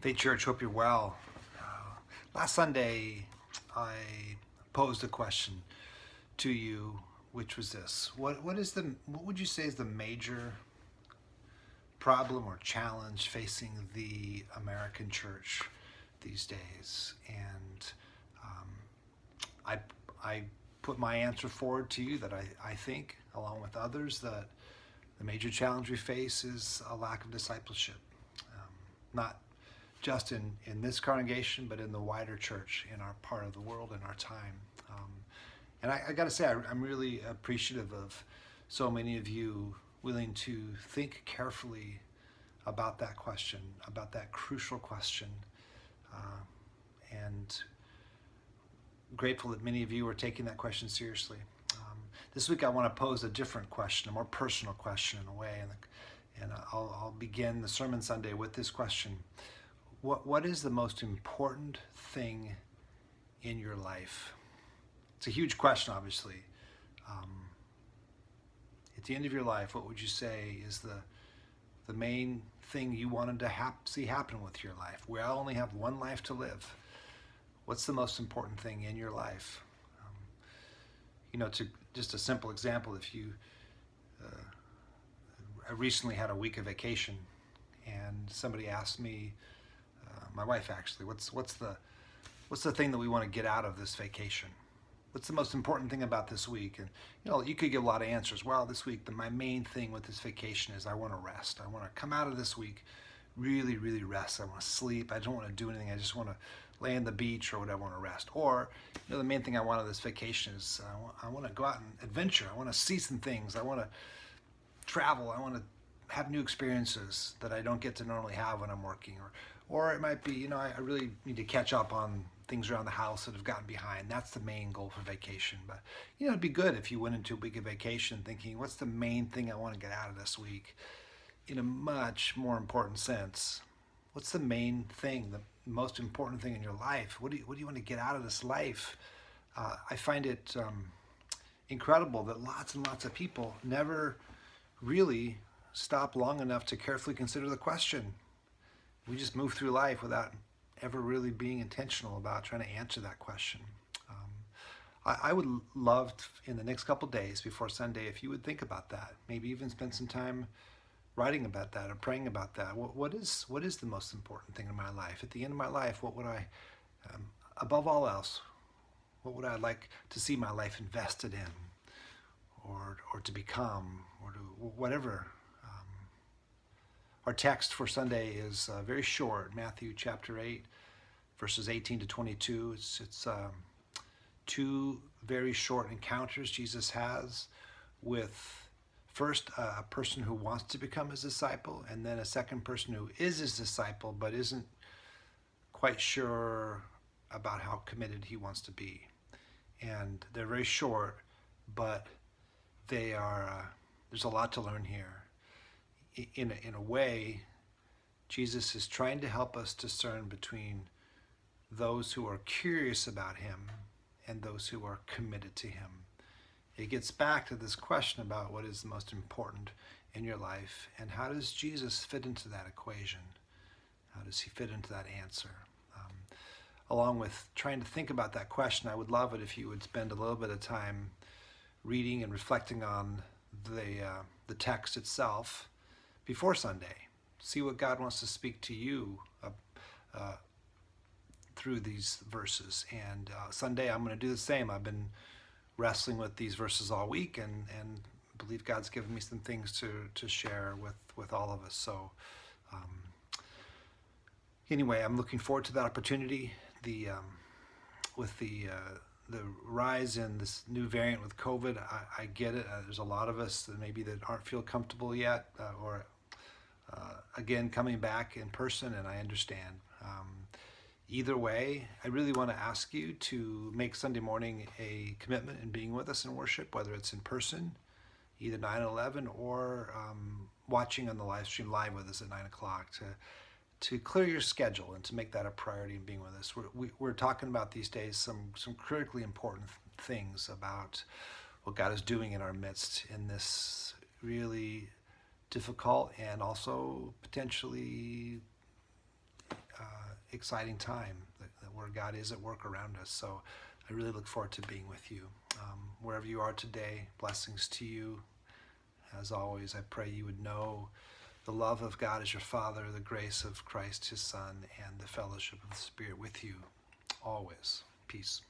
Faith Church, hope you're well. Last Sunday, I posed a question to you, which was this: what would you say is the major problem or challenge facing the American church these days? And I put my answer forward to you that I think, along with others, that the major challenge we face is a lack of discipleship. Not just in this congregation, but in the wider church, in our part of the world, in our time. And I got to say, I'm really appreciative of so many of you willing to think carefully about that question, about that crucial question, and grateful that many of you are taking that question seriously. This week I want to pose a different question, a more personal question in a way, and I'll begin the Sermon Sunday with this question. What is the most important thing in your life? It's a huge question, obviously. At the end of your life, what would you say is the main thing you wanted to see happen with your life? We all only have one life to live. What's the most important thing in your life? To just a simple example, if you, I recently had a week of vacation, and somebody asked me, my wife actually, what's the thing that we want to get out of this vacation? What's the most important thing about this week? And you could give a lot of answers. Well, this week, my main thing with this vacation is I want to rest. I want to come out of this week really, really rest. I want to sleep. I don't want to do anything. I just want to lay on the beach or whatever. I want to rest. Or the main thing I want of this vacation is I want to go out and adventure. I want to see some things. I want to travel. I want to have new experiences that I don't get to normally have when I'm working. Or it might be, I really need to catch up on things around the house that have gotten behind. That's the main goal for vacation. But, it'd be good if you went into a week of vacation thinking, what's the main thing I want to get out of this week? In a much more important sense, what's the main thing, the most important thing in your life? What do you want to get out of this life? I find it incredible that lots and lots of people never really stop long enough to carefully consider the question. We just move through life without ever really being intentional about trying to answer that question. I would love in the next couple days before Sunday if you would think about that. Maybe even spend some time writing about that or praying about that. What is the most important thing in my life? At the end of my life, what would I, above all else, what would I like to see my life invested in, or to become, or to whatever? Our text for Sunday is very short, Matthew chapter 8, verses 18 to 22. It's two very short encounters Jesus has with, first, a person who wants to become his disciple, and then a second person who is his disciple but isn't quite sure about how committed he wants to be. And they're very short, but they are. There's a lot to learn here. In a way, Jesus is trying to help us discern between those who are curious about him and those who are committed to him. It gets back to this question about what is the most important in your life, and how does Jesus fit into that equation? How does he fit into that answer? Along with trying to think about that question, I would love it if you would spend a little bit of time reading and reflecting on the text itself before Sunday. See what God wants to speak to you through these verses. And Sunday I'm going to do the same. I've been wrestling with these verses all week, and believe God's given me some things to share with all of us. So anyway, I'm looking forward to that opportunity. With the rise in this new variant with COVID, I get it. There's a lot of us that maybe aren't feel comfortable yet, or again, coming back in person, and I understand. Either way, I really want to ask you to make Sunday morning a commitment in being with us in worship, whether it's in person, either 9/11, or watching on the live stream live with us at 9 o'clock, to clear your schedule and to make that a priority in being with us. We're talking about these days some critically important things about what God is doing in our midst in this really difficult and also potentially exciting time where God is at work around us. So I really look forward to being with you. Wherever you are today, blessings to you. As always, I pray you would know the love of God as your Father, the grace of Christ his Son, and the fellowship of the Spirit with you always. Peace.